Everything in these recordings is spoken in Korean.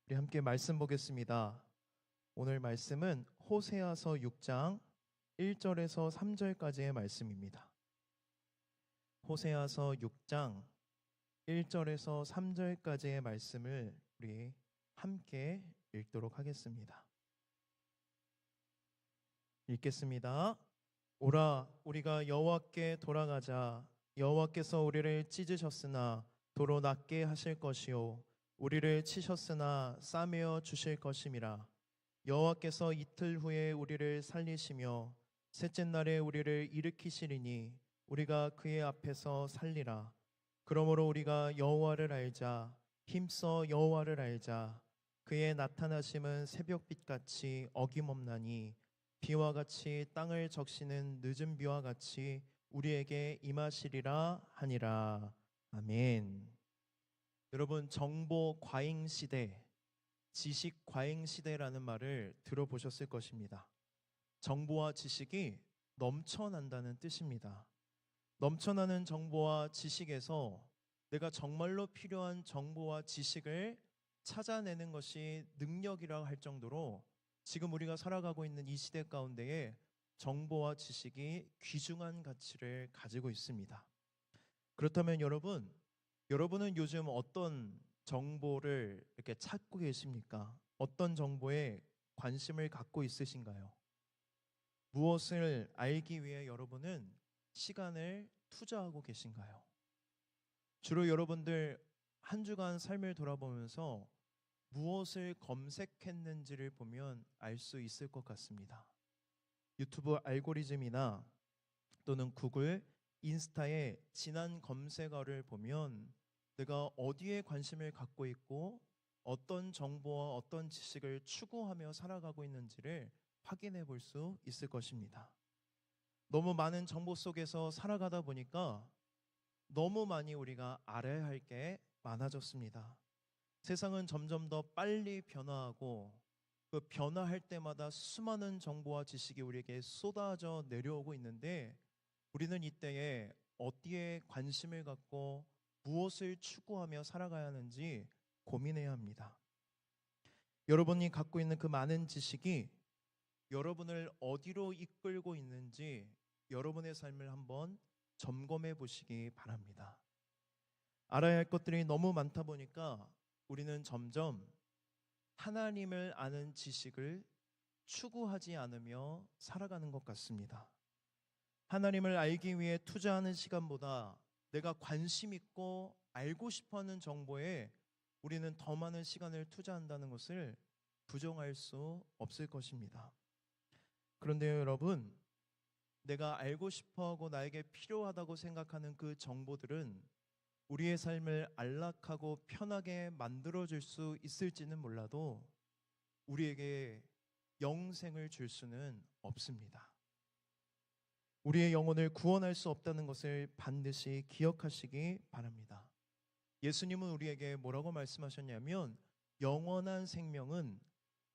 우리 함께 말씀 보겠습니다. 오늘 말씀은 호세아서 6장 1절에서 3절까지의 말씀입니다. 호세아서 6장 1절에서 3절까지의 말씀을 우리 함께 읽도록 하겠습니다. 읽겠습니다. 오라, 우리가 여호와께 돌아가자. 여호와께서 우리를 찢으셨으나 도로 낫게 하실 것이요 우리를 치셨으나 싸매어 주실 것임이라. 여호와께서 이틀 후에 우리를 살리시며 셋째 날에 우리를 일으키시리니 우리가 그의 앞에서 살리라. 그러므로 우리가 여호와를 알자. 힘써 여호와를 알자. 그의 나타나심은 새벽빛같이 어김없나니 비와 같이 땅을 적시는 늦은 비와 같이 우리에게 임하시리라 하니라. 아멘. 여러분, 정보 과잉 시대, 지식 과잉 시대라는 말을 들어보셨을 것입니다. 정보와 지식이 넘쳐난다는 뜻입니다. 넘쳐나는 정보와 지식에서 내가 정말로 필요한 정보와 지식을 찾아내는 것이 능력이라고 할 정도로 지금 우리가 살아가고 있는 이 시대 가운데에 정보와 지식이 귀중한 가치를 가지고 있습니다. 그렇다면 여러분은 요즘 어떤 정보를 이렇게 찾고 계십니까? 어떤 정보에 관심을 갖고 있으신가요? 무엇을 알기 위해 여러분은 시간을 투자하고 계신가요? 주로 여러분들 한 주간 삶을 돌아보면서 무엇을 검색했는지를 보면 알 수 있을 것 같습니다. 유튜브 알고리즘이나 또는 구글, 인스타의 지난 검색어를 보면 내가 어디에 관심을 갖고 있고 어떤 정보와 어떤 지식을 추구하며 살아가고 있는지를 확인해 볼 수 있을 것입니다. 너무 많은 정보 속에서 살아가다 보니까 너무 많이 우리가 알아야 할 게 많아졌습니다. 세상은 점점 더 빨리 변화하고 그 변화할 때마다 수많은 정보와 지식이 우리에게 쏟아져 내려오고 있는데 우리는 이때에 어디에 관심을 갖고 무엇을 추구하며 살아가야 하는지 고민해야 합니다. 여러분이 갖고 있는 그 많은 지식이 여러분을 어디로 이끌고 있는지 여러분의 삶을 한번 점검해 보시기 바랍니다. 알아야 할 것들이 너무 많다 보니까 우리는 점점 하나님을 아는 지식을 추구하지 않으며 살아가는 것 같습니다. 하나님을 알기 위해 투자하는 시간보다 내가 관심 있고 알고 싶어하는 정보에 우리는 더 많은 시간을 투자한다는 것을 부정할 수 없을 것입니다. 그런데요, 여러분, 내가 알고 싶어하고 나에게 필요하다고 생각하는 그 정보들은 우리의 삶을 안락하고 편하게 만들어줄 수 있을지는 몰라도 우리에게 영생을 줄 수는 없습니다. 우리의 영혼을 구원할 수 없다는 것을 반드시 기억하시기 바랍니다. 예수님은 우리에게 뭐라고 말씀하셨냐면 영원한 생명은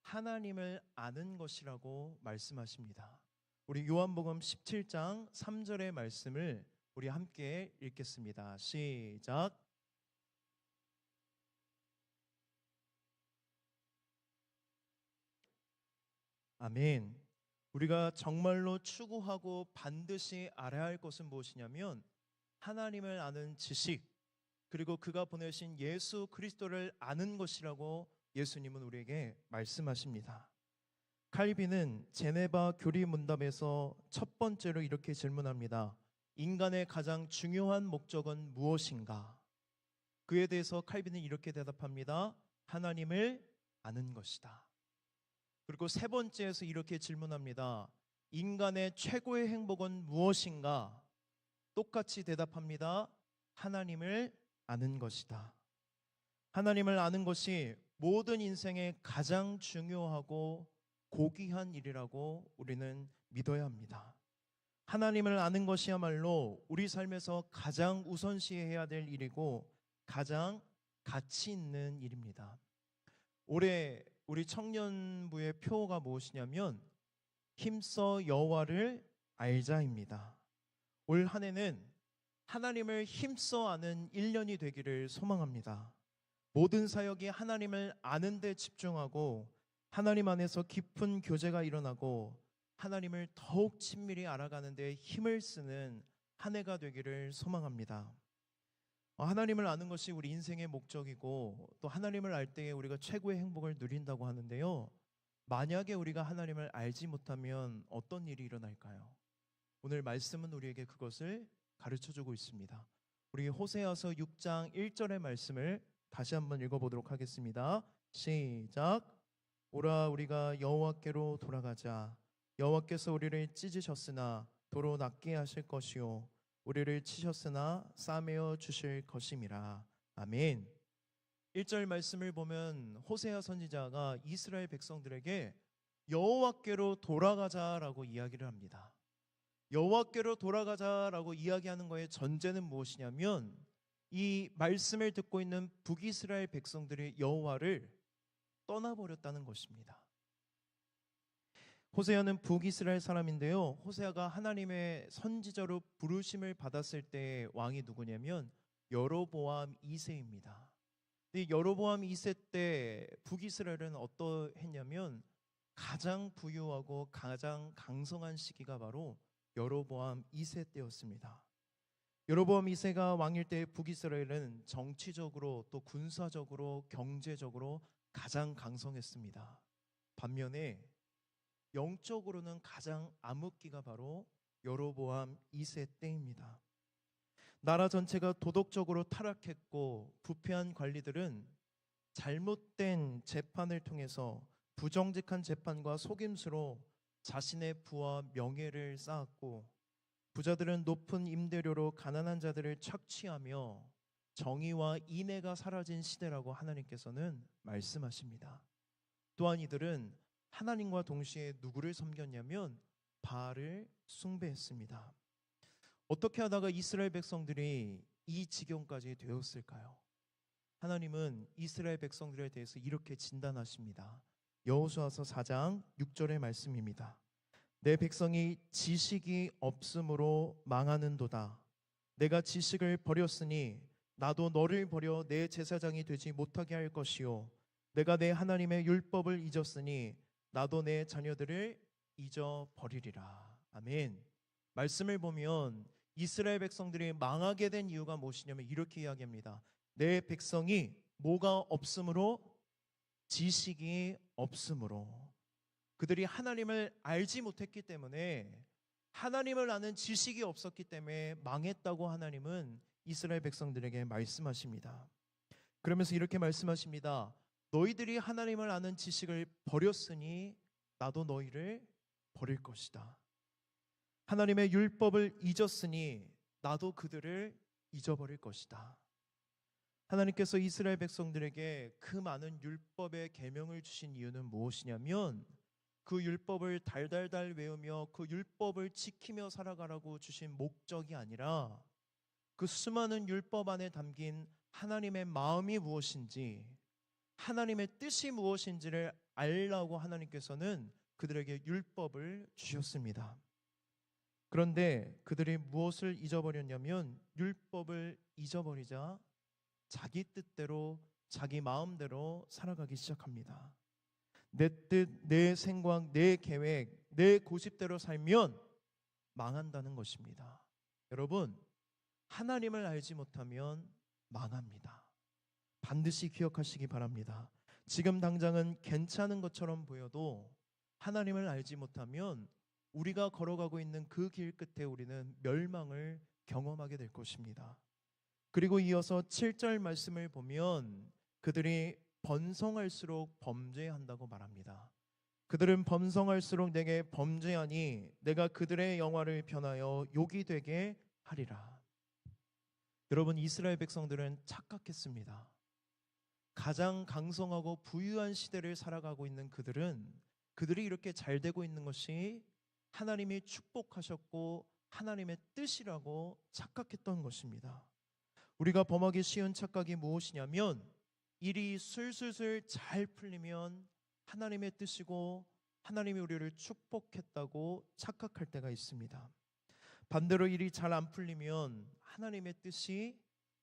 하나님을 아는 것이라고 말씀하십니다. 우리 요한복음 17장 3절의 말씀을 우리 함께 읽겠습니다. 시작. 아멘. 우리가 정말로 추구하고 반드시 알아야 할 것은 무엇이냐면 하나님을 아는 지식, 그리고 그가 보내신 예수 그리스도를 아는 것이라고 예수님은 우리에게 말씀하십니다. 칼빈은 제네바 교리 문답에서 첫 번째로 이렇게 질문합니다. 인간의 가장 중요한 목적은 무엇인가? 그에 대해서 칼빈은 이렇게 대답합니다. 하나님을 아는 것이다. 그리고 세 번째에서 이렇게 질문합니다. 인간의 최고의 행복은 무엇인가? 똑같이 대답합니다. 하나님을 아는 것이다. 하나님을 아는 것이 모든 인생의 가장 중요하고 고귀한 일이라고 우리는 믿어야 합니다. 하나님을 아는 것이야말로 우리 삶에서 가장 우선시해야 될 일이고 가장 가치 있는 일입니다. 올해 우리 청년부의 표어가 무엇이냐면 힘써 여호와를 알자입니다. 올 한 해는 하나님을 힘써 아는 1년이 되기를 소망합니다. 모든 사역이 하나님을 아는 데 집중하고 하나님 안에서 깊은 교제가 일어나고 하나님을 더욱 친밀히 알아가는 데 힘을 쓰는 한 해가 되기를 소망합니다. 하나님을 아는 것이 우리 인생의 목적이고 또 하나님을 알 때에 우리가 최고의 행복을 누린다고 하는데요. 만약에 우리가 하나님을 알지 못하면 어떤 일이 일어날까요? 오늘 말씀은 우리에게 그것을 가르쳐 주고 있습니다. 우리 호세아서 6장 1절의 말씀을 다시 한번 읽어보도록 하겠습니다. 시작. 오라 우리가 여호와께로 돌아가자. 여호와께서 우리를 찢으셨으나 도로 낫게 하실 것이요 우리를 치셨으나 싸매어 주실 것임이라. 아멘. 1절 말씀을 보면 호세아 선지자가 이스라엘 백성들에게 여호와께로 돌아가자라고 이야기를 합니다. 여호와께로 돌아가자라고 이야기하는 거의 전제는 무엇이냐면 이 말씀을 듣고 있는 북이스라엘 백성들이 여호와를 떠나버렸다는 것입니다. 호세아는 북이스라엘 사람인데요. 호세아가 하나님의 선지자로 부르심을 받았을 때 왕이 누구냐면 여로보암 2세입니다. 여로보암 2세 때 북이스라엘은 어떠했냐면 가장 부유하고 가장 강성한 시기가 바로 여로보암 2세 때였습니다. 여로보암 2세가 왕일 때 북이스라엘은 정치적으로 또 군사적으로 경제적으로 가장 강성했습니다. 반면에 영적으로는 가장 암흑기가 바로 여로보암 2세 때입니다. 나라 전체가 도덕적으로 타락했고 부패한 관리들은 잘못된 재판을 통해서 부정직한 재판과 속임수로 자신의 부와 명예를 쌓았고 부자들은 높은 임대료로 가난한 자들을 착취하며 정의와 인애가 사라진 시대라고 하나님께서는 말씀하십니다. 또한 이들은 하나님과 동시에 누구를 섬겼냐면 바알을 숭배했습니다. 어떻게 하다가 이스라엘 백성들이 이 지경까지 되었을까요? 하나님은 이스라엘 백성들에 대해서 이렇게 진단하십니다. 여호수아서 4장 6절의 말씀입니다. 내 백성이 지식이 없으므로 망하는도다. 내가 지식을 버렸으니 나도 너를 버려 내 제사장이 되지 못하게 할 것이요 내가 내 하나님의 율법을 잊었으니 나도 내 자녀들을 잊어버리리라. 아멘. 말씀을 보면 이스라엘 백성들이 망하게 된 이유가 무엇이냐면 이렇게 이야기합니다. 내 백성이 뭐가 없으므로? 지식이 없으므로. 그들이 하나님을 알지 못했기 때문에 하나님을 아는 지식이 없었기 때문에 망했다고 하나님은 이스라엘 백성들에게 말씀하십니다. 그러면서 이렇게 말씀하십니다. 너희들이 하나님을 아는 지식을 버렸으니 나도 너희를 버릴 것이다. 하나님의 율법을 잊었으니 나도 그들을 잊어버릴 것이다. 하나님께서 이스라엘 백성들에게 그 많은 율법의 계명을 주신 이유는 무엇이냐면 그 율법을 달달달 외우며 그 율법을 지키며 살아가라고 주신 목적이 아니라 그 수많은 율법 안에 담긴 하나님의 마음이 무엇인지 하나님의 뜻이 무엇인지를 알라고 하나님께서는 그들에게 율법을 주셨습니다. 그런데 그들이 무엇을 잊어버렸냐면 율법을 잊어버리자 자기 뜻대로 자기 마음대로 살아가기 시작합니다. 내 뜻, 내 생각, 내 계획, 내 고집대로 살면 망한다는 것입니다. 여러분, 하나님을 알지 못하면 망합니다. 반드시 기억하시기 바랍니다. 지금 당장은 괜찮은 것처럼 보여도 하나님을 알지 못하면 우리가 걸어가고 있는 그 길 끝에 우리는 멸망을 경험하게 될 것입니다. 그리고 이어서 7절 말씀을 보면 그들이 번성할수록 범죄한다고 말합니다. 그들은 번성할수록 내게 범죄하니 내가 그들의 영화를 변하여 욕이 되게 하리라. 여러분, 이스라엘 백성들은 착각했습니다. 가장 강성하고 부유한 시대를 살아가고 있는 그들이 이렇게 잘 되고 있는 것이 하나님이 축복하셨고 하나님의 뜻이라고 착각했던 것입니다. 우리가 범하기 쉬운 착각이 무엇이냐면 일이 술술술 잘 풀리면 하나님의 뜻이고 하나님이 우리를 축복했다고 착각할 때가 있습니다. 반대로 일이 잘 안 풀리면 하나님의 뜻이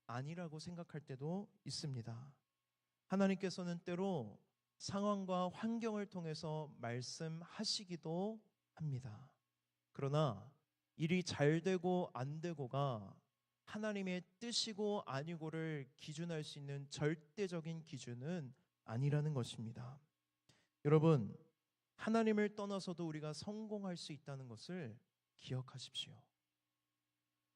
아니라고 생각할 때도 있습니다. 하나님께서는 때로 상황과 환경을 통해서 말씀하시기도 합니다. 그러나 일이 잘 되고 안 되고가 하나님의 뜻이고 아니고를 기준할 수 있는 절대적인 기준은 아니라는 것입니다. 여러분, 하나님을 떠나서도 우리가 성공할 수 있다는 것을 기억하십시오.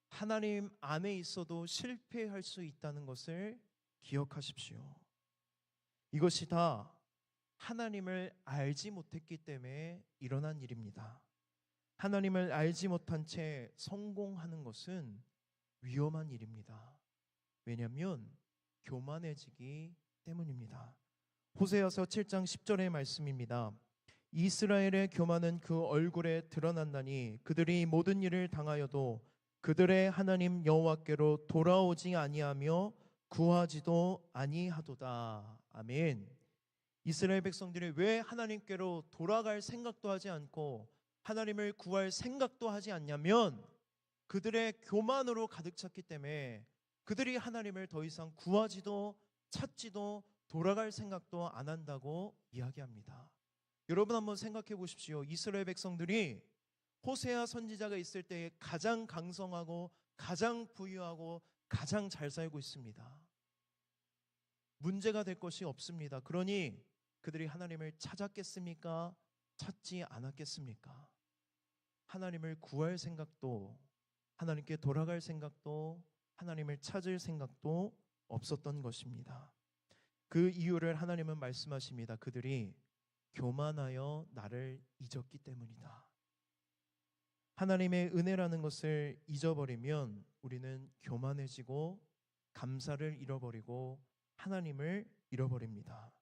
하나님 안에 있어도 실패할 수 있다는 것을 기억하십시오. 이것이 다 하나님을 알지 못했기 때문에 일어난 일입니다. 하나님을 알지 못한 채 성공하는 것은 위험한 일입니다. 왜냐하면 교만해지기 때문입니다. 호세아서 7장 10절의 말씀입니다. 이스라엘의 교만은 그 얼굴에 드러난다니 그들이 모든 일을 당하여도 그들의 하나님 여호와께로 돌아오지 아니하며 구하지도 아니하도다. 아멘. 이스라엘 백성들이 왜 하나님께로 돌아갈 생각도 하지 않고 하나님을 구할 생각도 하지 않냐면 그들의 교만으로 가득 찼기 때문에 그들이 하나님을 더 이상 구하지도 찾지도 돌아갈 생각도 안 한다고 이야기합니다. 여러분 한번 생각해 보십시오. 이스라엘 백성들이 호세아 선지자가 있을 때 가장 강성하고 가장 부유하고 가장 잘 살고 있습니다. 문제가 될 것이 없습니다. 그러니 그들이 하나님을 찾았겠습니까? 찾지 않았겠습니까? 하나님을 구할 생각도, 하나님께 돌아갈 생각도, 하나님을 찾을 생각도 없었던 것입니다. 그 이유를 하나님은 말씀하십니다. 그들이 교만하여 나를 잊었기 때문이다. 하나님의 은혜라는 것을 잊어버리면 우리는 교만해지고 감사를 잃어버리고 하나님을 잃어버립니다.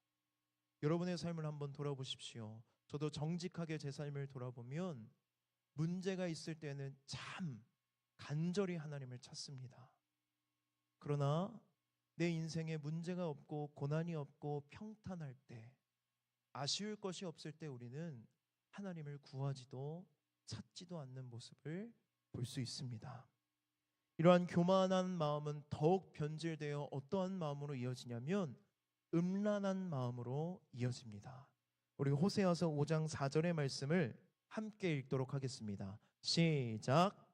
여러분의 삶을 한번 돌아보십시오. 저도 정직하게 제 삶을 돌아보면 문제가 있을 때는 참 간절히 하나님을 찾습니다. 그러나 내 인생에 문제가 없고 고난이 없고 평탄할 때, 아쉬울 것이 없을 때 우리는 하나님을 구하지도 찾지도 않는 모습을 볼 수 있습니다. 이러한 교만한 마음은 더욱 변질되어 어떠한 마음으로 이어지냐면 음란한 마음으로 이어집니다. 우리 호세아서 5장 4절의 말씀을 함께 읽도록 하겠습니다. 시작.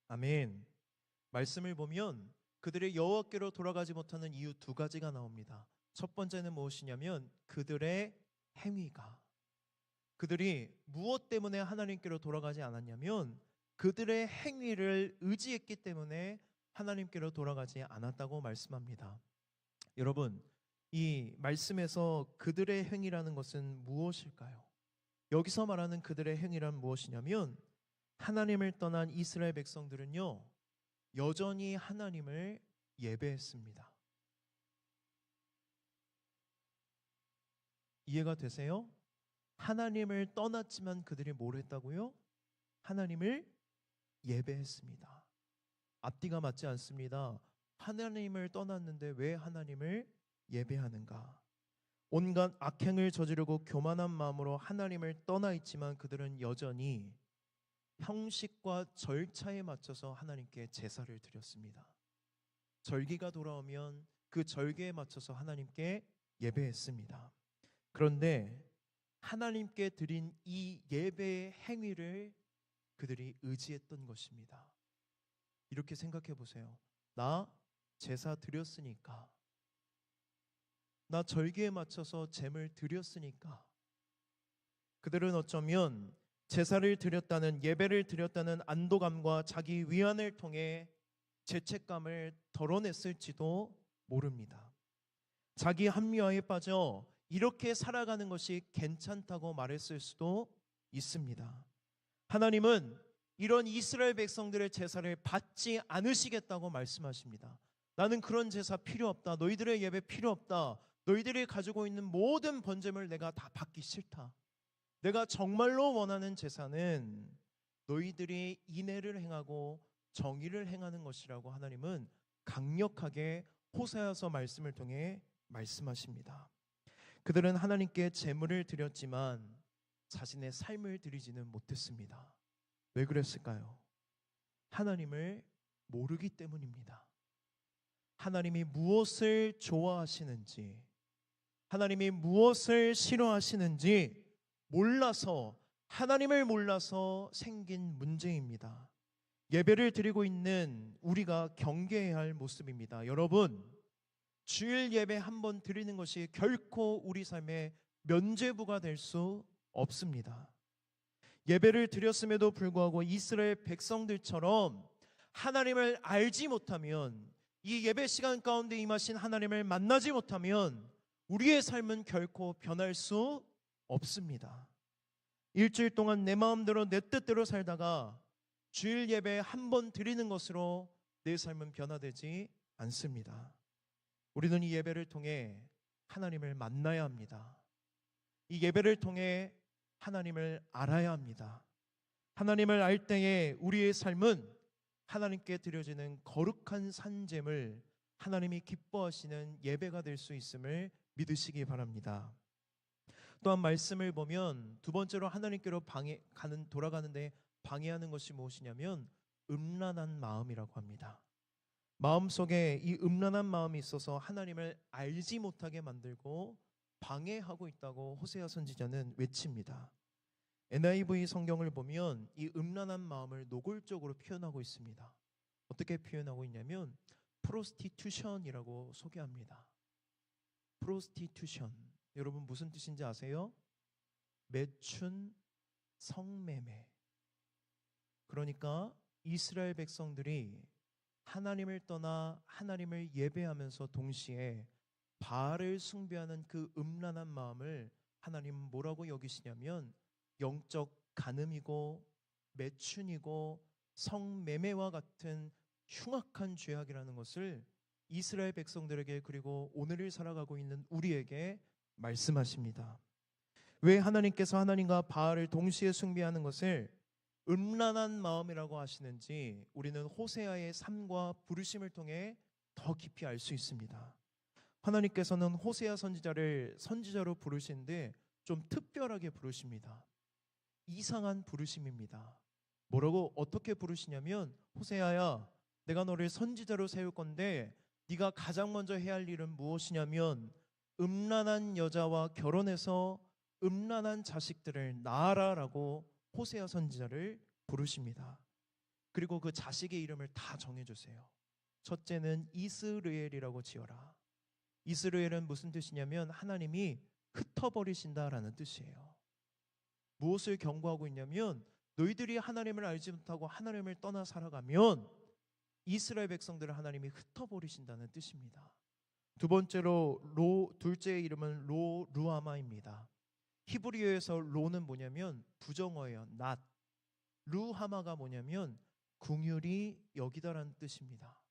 아멘. 말씀을 보면 그들의 여호와께로 돌아가지 못하는 이유 두 가지가 나옵니다. 첫 번째는 무엇이냐면 그들의 행위가, 그들이 무엇 때문에 하나님께로 돌아가지 않았냐면 그들의 행위를 의지했기 때문에 하나님께로 돌아가지 않았다고 말씀합니다. 여러분, 이 말씀에서 그들의 행위라는 것은 무엇일까요? 여기서 말하는 그들의 행위란 무엇이냐면 하나님을 떠난 이스라엘 백성들은요, 여전히 하나님을 예배했습니다. 이해가 되세요? 하나님을 떠났지만 그들이 뭘 했다고요? 하나님을 예배했습니다. 앞뒤가 맞지 않습니다. 하나님을 떠났는데 왜 하나님을 예배하는가? 온갖 악행을 저지르고 교만한 마음으로 하나님을 떠나 있지만 그들은 여전히 형식과 절차에 맞춰서 하나님께 제사를 드렸습니다. 절기가 돌아오면 그 절기에 맞춰서 하나님께 예배했습니다. 그런데 하나님께 드린 이 예배의 행위를 그들이 의지했던 것입니다. 이렇게 생각해 보세요. 나 제사 드렸으니까, 나 절기에 맞춰서 제물 드렸으니까. 그들은 어쩌면 제사를 드렸다는, 예배를 드렸다는 안도감과 자기 위안을 통해 죄책감을 덜어냈을지도 모릅니다. 자기 합리화에 빠져 이렇게 살아가는 것이 괜찮다고 말했을 수도 있습니다. 하나님은 이런 이스라엘 백성들의 제사를 받지 않으시겠다고 말씀하십니다. 나는 그런 제사 필요 없다. 너희들의 예배 필요 없다. 너희들이 가지고 있는 모든 번제물 내가 다 받기 싫다. 내가 정말로 원하는 제사는 너희들이 인애를 행하고 정의를 행하는 것이라고 하나님은 강력하게 호세아서 말씀을 통해 말씀하십니다. 그들은 하나님께 제물을 드렸지만 자신의 삶을 드리지는 못했습니다. 왜 그랬을까요? 하나님을 모르기 때문입니다. 하나님이 무엇을 좋아하시는지, 하나님이 무엇을 싫어하시는지 몰라서, 하나님을 몰라서 생긴 문제입니다. 예배를 드리고 있는 우리가 경계해야 할 모습입니다. 여러분, 주일 예배 한 번 드리는 것이 결코 우리 삶의 면죄부가 될 수 없습니다. 예배를 드렸음에도 불구하고 이스라엘 백성들처럼 하나님을 알지 못하면, 이 예배 시간 가운데 임하신 하나님을 만나지 못하면 우리의 삶은 결코 변할 수 없습니다. 일주일 동안 내 마음대로 내 뜻대로 살다가 주일 예배 한 번 드리는 것으로 내 삶은 변화되지 않습니다. 우리는 이 예배를 통해 하나님을 만나야 합니다. 이 예배를 통해 하나님을 알아야 합니다. 하나님을 알 때에 우리의 삶은 하나님께 드려지는 거룩한 산제물, 하나님이 기뻐하시는 예배가 될 수 있음을 믿으시기 바랍니다. 또한 말씀을 보면 두 번째로 하나님께로 돌아가는데 방해하는 것이 무엇이냐면 음란한 마음이라고 합니다. 마음속에 이 음란한 마음이 있어서 하나님을 알지 못하게 만들고 방해하고 있다고 호세아 선지자는 외칩니다. NIV 성경을 보면 이 음란한 마음을 노골적으로 표현하고 있습니다. 어떻게 표현하고 있냐면 프로스티튜션이라고 소개합니다. 프로스티튜션, 여러분 무슨 뜻인지 아세요? 매춘, 성매매. 그러니까 이스라엘 백성들이 하나님을 떠나 하나님을 예배하면서 동시에 바알을 숭배하는 그 음란한 마음을 하나님은 뭐라고 여기시냐면 영적 간음이고 매춘이고 성매매와 같은 흉악한 죄악이라는 것을 이스라엘 백성들에게, 그리고 오늘을 살아가고 있는 우리에게 말씀하십니다. 왜 하나님께서 하나님과 바알을 동시에 숭배하는 것을 음란한 마음이라고 하시는지 우리는 호세아의 삶과 부르심을 통해 더 깊이 알 수 있습니다. 하나님께서는 호세아 선지자를 선지자로 부르시는데 좀 특별하게 부르십니다. 이상한 부르심입니다. 뭐라고 어떻게 부르시냐면, 호세아야, 내가 너를 선지자로 세울 건데 네가 가장 먼저 해야 할 일은 무엇이냐면 음란한 여자와 결혼해서 음란한 자식들을 낳아라라고 호세아 선지자를 부르십니다. 그리고 그 자식의 이름을 다 정해주세요. 첫째는 이스르엘이라고 지어라. 이스라엘은 무슨 뜻이냐면 하나님이 흩어버리신다라는 뜻이에요. 무엇을 경고하고 있냐면 너희들이 하나님을 알지 못하고 하나님을 떠나 살아가면 이스라엘 백성들을 하나님이 흩어버리신다는 뜻입니다. 두 번째로 둘째의 이름은 루하마입니다. 히브리어에서 로는 뭐냐면 부정어예요. not. 루하마가 뭐냐면 긍휼히 여기다라는 뜻입니다.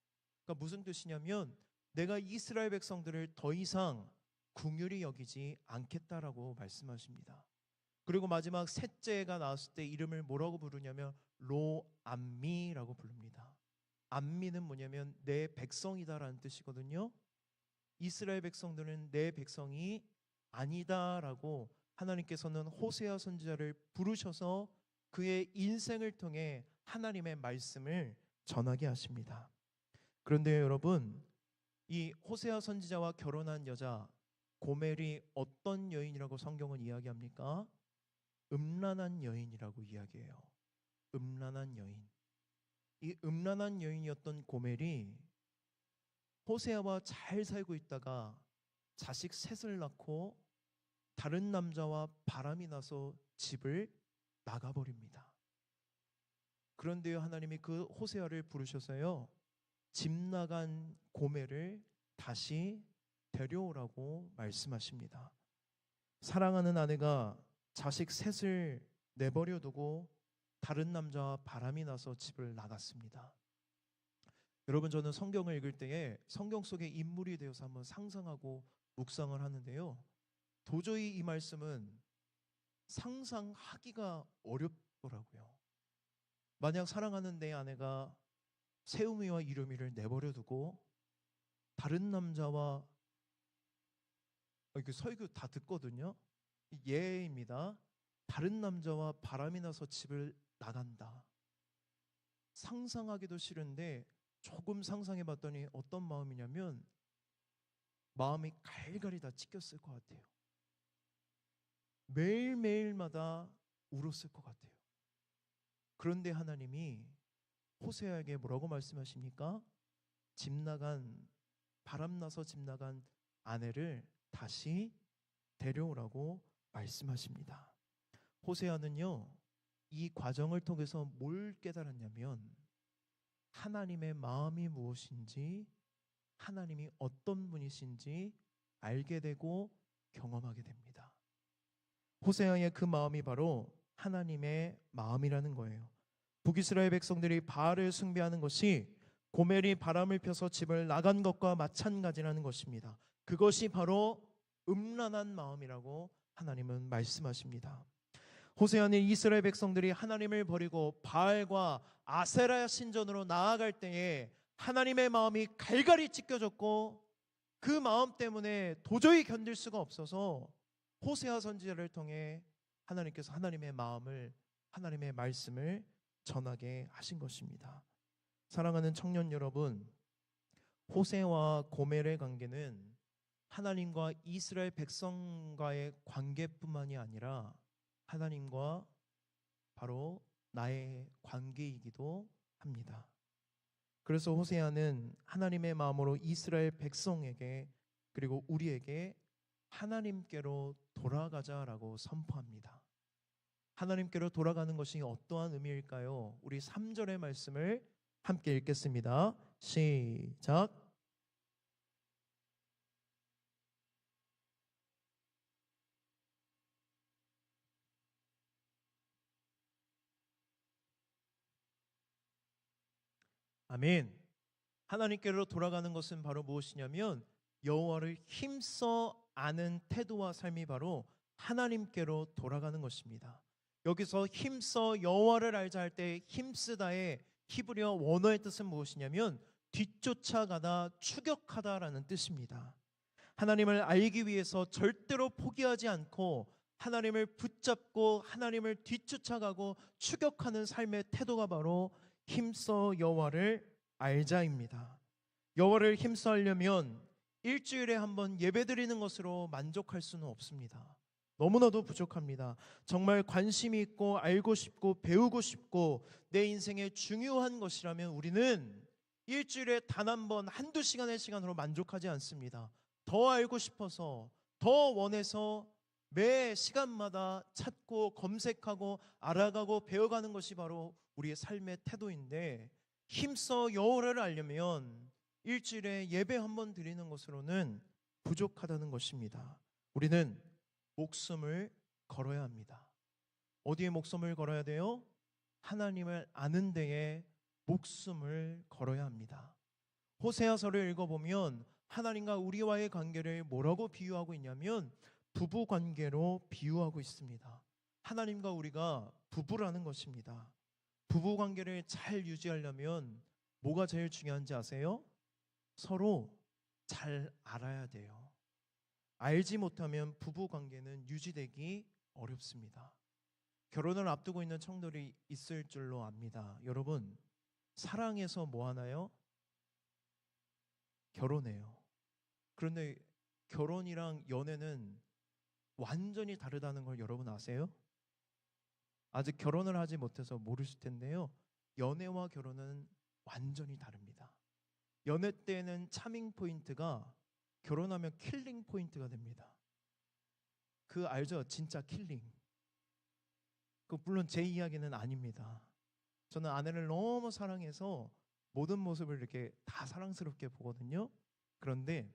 그러니까 무슨 뜻이냐면 내가 이스라엘 백성들을 더 이상 긍휼히 여기지 않겠다라고 말씀하십니다. 그리고 마지막 셋째가 나왔을 때 이름을 뭐라고 부르냐면 로암미라고 부릅니다. 암미는 뭐냐면 내 백성이다라는 뜻이거든요. 이스라엘 백성들은 내 백성이 아니다라고 하나님께서는 호세아 선지자를 부르셔서 그의 인생을 통해 하나님의 말씀을 전하게 하십니다. 그런데 여러분, 이 호세아 선지자와 결혼한 여자 고멜이 어떤 여인이라고 성경은 이야기합니까? 음란한 여인이라고 이야기해요. 음란한 여인. 이 음란한 여인이었던 고멜이 호세아와 잘 살고 있다가 자식 셋을 낳고 다른 남자와 바람이 나서 집을 나가버립니다. 그런데요, 하나님이 그 호세아를 부르셔서요, 집 나간 고멜을 다시 데려오라고 말씀하십니다. 사랑하는 아내가 자식 셋을 내버려 두고 다른 남자와 바람이 나서 집을 나갔습니다. 여러분, 저는 성경을 읽을 때에 성경 속의 인물이 되어서 한번 상상하고 묵상을 하는데요, 도저히 이 말씀은 상상하기가 어렵더라고요. 만약 사랑하는 내 아내가 세우미와 이루미를 내버려 두고 다른 남자와, 이렇게 설교 다 듣거든요. 예입니다. 다른 남자와 바람이 나서 집을 나간다. 상상하기도 싫은데 조금 상상해 봤더니 어떤 마음이냐면 마음이 갈갈이 다 찢겼을 것 같아요. 매일매일마다 울었을 것 같아요. 그런데 하나님이 호세아에게 뭐라고 말씀하십니까? 바람나서 집 나간 아내를 다시 데려오라고 말씀하십니다. 호세아는요, 이 과정을 통해서 뭘 깨달았냐면 하나님의 마음이 무엇인지, 하나님이 어떤 분이신지 알게 되고 경험하게 됩니다. 호세아의 그 마음이 바로 하나님의 마음이라는 거예요. 북이스라엘 백성들이 바알을 숭배하는 것이 고멜이 바람을 펴서 집을 나간 것과 마찬가지라는 것입니다. 그것이 바로 음란한 마음이라고 하나님은 말씀하십니다. 호세아는 이스라엘 백성들이 하나님을 버리고 바알과 아세라 신전으로 나아갈 때에 하나님의 마음이 갈갈이 찢겨졌고 그 마음 때문에 도저히 견딜 수가 없어서 호세아 선지자를 통해 하나님께서 하나님의 마음을, 하나님의 말씀을 전하게 하신 것입니다. 사랑하는 청년 여러분, 호세와 고멜의 관계는 하나님과 이스라엘 백성과의 관계뿐만이 아니라 하나님과 바로 나의 관계이기도 합니다. 그래서 호세아는 하나님의 마음으로 이스라엘 백성에게 그리고 우리에게 하나님께로 돌아가자라고 선포합니다. 하나님께로 돌아가는 것이 어떠한 의미일까요? 우리 3절의 말씀을 함께 읽겠습니다. 시작. 아멘. 하나님께로 돌아가는 것은 바로 무엇이냐면 여호와를 힘써 아는 태도와 삶이 바로 하나님께로 돌아가는 것입니다. 여기서 힘써 여호와를 알자 할 때 힘쓰다의 히브리어 원어의 뜻은 무엇이냐면 뒤쫓아가다, 추격하다라는 뜻입니다. 하나님을 알기 위해서 절대로 포기하지 않고 하나님을 붙잡고 하나님을 뒤쫓아가고 추격하는 삶의 태도가 바로 힘써 여호와를 알자입니다. 여호와를 힘써 하려면 일주일에 한 번 예배드리는 것으로 만족할 수는 없습니다. 너무나도 부족합니다. 정말 관심이 있고 알고 싶고 배우고 싶고 내 인생에 중요한 것이라면 우리는 일주일에 단 한 번, 한두 시간의 시간으로 만족하지 않습니다. 더 알고 싶어서, 더 원해서 매 시간마다 찾고 검색하고 알아가고 배워가는 것이 바로 우리의 삶의 태도인데, 힘써 여호와를 알려면 일주일에 예배 한 번 드리는 것으로는 부족하다는 것입니다. 우리는 목숨을 걸어야 합니다. 어디에 목숨을 걸어야 돼요? 하나님을 아는 데에 목숨을 걸어야 합니다. 호세아서를 읽어보면 하나님과 우리와의 관계를 뭐라고 비유하고 있냐면 부부 관계로 비유하고 있습니다. 하나님과 우리가 부부라는 것입니다. 부부 관계를 잘 유지하려면 뭐가 제일 중요한지 아세요? 서로 잘 알아야 돼요. 알지 못하면 부부 관계는 유지되기 어렵습니다. 결혼을 앞두고 있는 청년들이 있을 줄로 압니다. 여러분, 사랑해서 뭐 하나요? 결혼해요. 그런데 결혼이랑 연애는 완전히 다르다는 걸 여러분 아세요? 아직 결혼을 하지 못해서 모르실 텐데요. 연애와 결혼은 완전히 다릅니다. 연애 때는 차밍 포인트가 결혼하면 킬링 포인트가 됩니다. 그 알죠? 진짜 킬링. 그 물론 제 이야기는 아닙니다. 저는 아내를 너무 사랑해서 모든 모습을 이렇게 다 사랑스럽게 보거든요. 그런데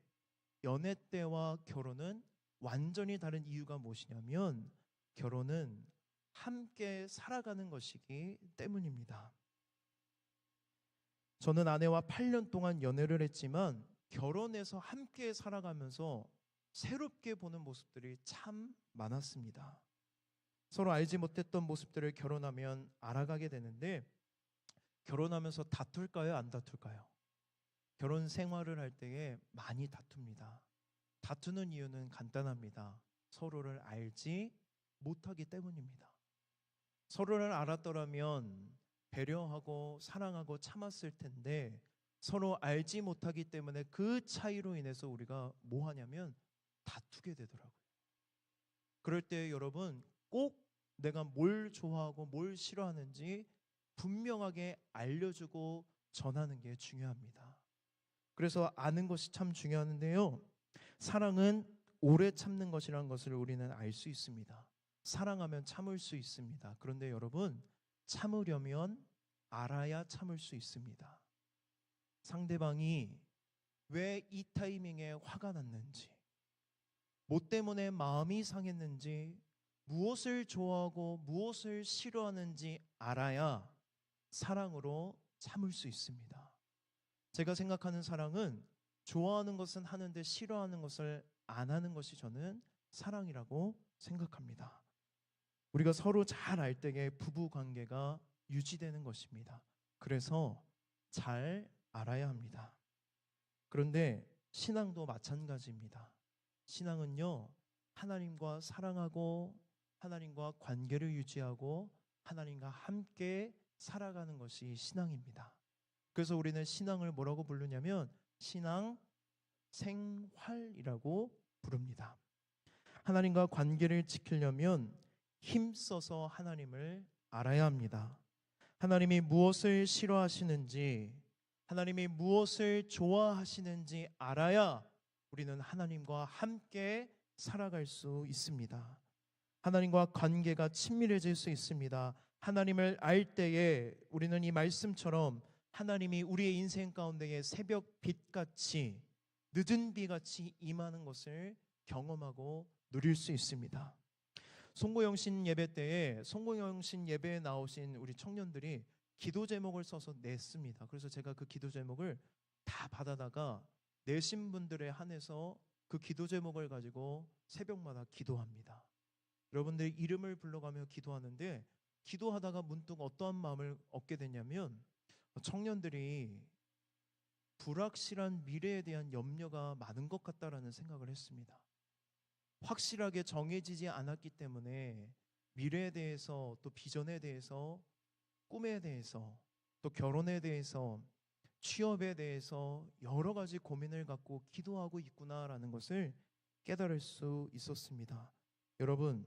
연애 때와 결혼은 완전히 다른 이유가 무엇이냐면 결혼은 함께 살아가는 것이기 때문입니다. 저는 아내와 8년 동안 연애를 했지만 결혼해서 함께 살아가면서 새롭게 보는 모습들이 참 많았습니다. 서로 알지 못했던 모습들을 결혼하면 알아가게 되는데 결혼하면서 다툴까요? 안 다툴까요? 결혼 생활을 할 때에 많이 다툽니다. 다투는 이유는 간단합니다. 서로를 알지 못하기 때문입니다. 서로를 알았더라면 배려하고 사랑하고 참았을 텐데 서로 알지 못하기 때문에 그 차이로 인해서 우리가 뭐 하냐면 다투게 되더라고요. 그럴 때 여러분 꼭 내가 뭘 좋아하고 뭘 싫어하는지 분명하게 알려주고 전하는 게 중요합니다. 그래서 아는 것이 참 중요한데요. 사랑은 오래 참는 것이라는 것을 우리는 알 수 있습니다. 사랑하면 참을 수 있습니다. 그런데 여러분, 참으려면 알아야 참을 수 있습니다. 상대방이 왜 이 타이밍에 화가 났는지, 뭐 때문에 마음이 상했는지, 무엇을 좋아하고 무엇을 싫어하는지 알아야 사랑으로 참을 수 있습니다. 제가 생각하는 사랑은 좋아하는 것은 하는데 싫어하는 것을 안 하는 것이 저는 사랑이라고 생각합니다. 우리가 서로 잘 알 때에 부부 관계가 유지되는 것입니다. 그래서 잘 알아야 합니다. 그런데 신앙도 마찬가지입니다. 신앙은요, 하나님과 사랑하고 하나님과 관계를 유지하고 하나님과 함께 살아가는 것이 신앙입니다. 그래서 우리는 신앙을 뭐라고 부르냐면 신앙 생활이라고 부릅니다. 하나님과 관계를 지키려면 힘써서 하나님을 알아야 합니다. 하나님이 무엇을 싫어하시는지, 하나님이 무엇을 좋아하시는지 알아야 우리는 하나님과 함께 살아갈 수 있습니다. 하나님과 관계가 친밀해질 수 있습니다. 하나님을 알 때에 우리는 이 말씀처럼 하나님이 우리의 인생 가운데에 새벽 빛같이 늦은 비같이 임하는 것을 경험하고 누릴 수 있습니다. 송고영신 예배 때에 송고영신 예배에 나오신 우리 청년들이 기도 제목을 써서 냈습니다. 그래서 제가 그 기도 제목을 다 받아다가 내신 분들에 한해서 그 기도 제목을 가지고 새벽마다 기도합니다. 여러분들 이름을 불러가며 기도하는데 기도하다가 문득 어떠한 마음을 얻게 됐냐면 청년들이 불확실한 미래에 대한 염려가 많은 것 같다라는 생각을 했습니다. 확실하게 정해지지 않았기 때문에 미래에 대해서 또 비전에 대해서 꿈에 대해서 또 결혼에 대해서 취업에 대해서 여러 가지 고민을 갖고 기도하고 있구나라는 것을 깨달을 수 있었습니다. 여러분,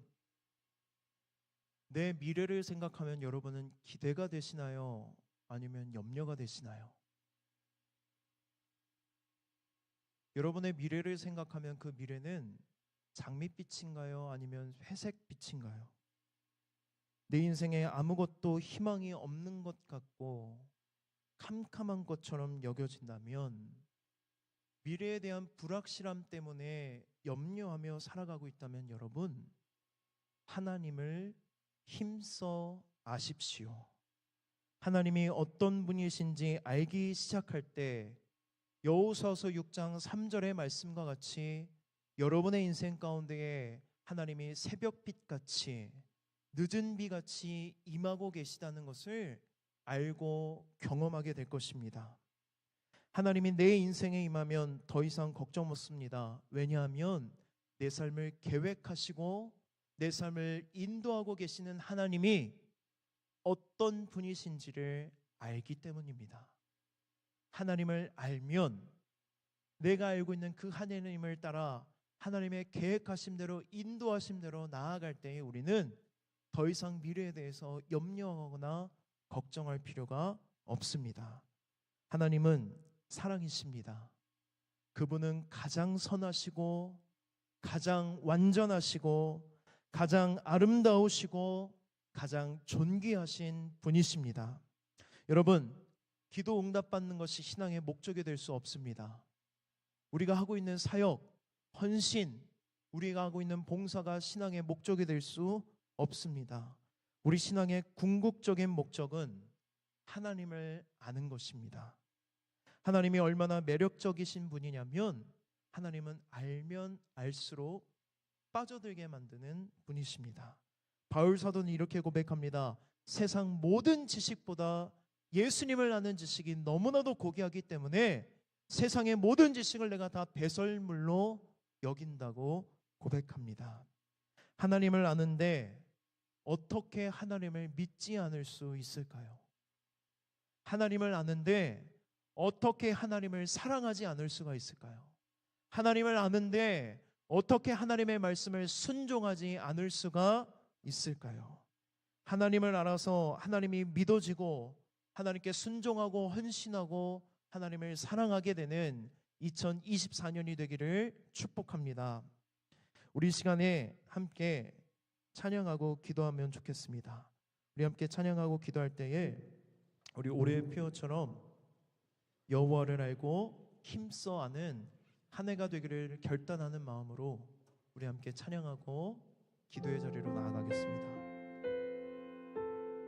내 미래를 생각하면 여러분은 기대가 되시나요? 아니면 염려가 되시나요? 여러분의 미래를 생각하면 그 미래는 장밋빛인가요? 아니면 회색빛인가요? 내 인생에 아무것도 희망이 없는 것 같고 캄캄한 것처럼 여겨진다면 미래에 대한 불확실함 때문에 염려하며 살아가고 있다면 여러분, 하나님을 힘써 아십시오. 하나님이 어떤 분이신지 알기 시작할 때 여호수아서 6장 3절의 말씀과 같이 여러분의 인생 가운데에 하나님이 새벽빛같이 늦은 비같이 임하고 계시다는 것을 알고 경험하게 될 것입니다. 하나님이 내 인생에 임하면 더 이상 걱정 없습니다. 왜냐하면 내 삶을 계획하시고 내 삶을 인도하고 계시는 하나님이 어떤 분이신지를 알기 때문입니다. 하나님을 알면 내가 알고 있는 그 하나님을 따라 하나님의 계획하신 대로 인도하신 대로 나아갈 때에 우리는 더 이상 미래에 대해서 염려하거나 걱정할 필요가 없습니다. 하나님은 사랑이십니다. 그분은 가장 선하시고 가장 완전하시고 가장 아름다우시고 가장 존귀하신 분이십니다. 여러분, 기도 응답받는 것이 신앙의 목적이 될 수 없습니다. 우리가 하고 있는 사역, 헌신, 우리가 하고 있는 봉사가 신앙의 목적이 될 수 없습니다. 우리 신앙의 궁극적인 목적은 하나님을 아는 것입니다. 하나님이 얼마나 매력적이신 분이냐면 하나님은 알면 알수록 빠져들게 만드는 분이십니다. 바울 사도는 이렇게 고백합니다. 세상 모든 지식보다 예수님을 아는 지식이 너무나도 고귀하기 때문에 세상의 모든 지식을 내가 다 배설물로 여긴다고 고백합니다. 하나님을 아는데 어떻게 하나님을 믿지 않을 수 있을까요? 하나님을 아는데 어떻게 하나님을 사랑하지 않을 수가 있을까요? 하나님을 아는데 어떻게 하나님의 말씀을 순종하지 않을 수가 있을까요? 하나님을 알아서 하나님이 믿어지고 하나님께 순종하고 헌신하고 하나님을 사랑하게 되는 2024년이 되기를 축복합니다. 우리 시간에 함께 찬양하고 기도하면 좋겠습니다. 우리 함께 찬양하고 기도할 때에 우리 올해의 표어처럼 여호와를 알고 힘써 아는 한 해가 되기를 결단하는 마음으로 우리 함께 찬양하고 기도의 자리로 나아가겠습니다.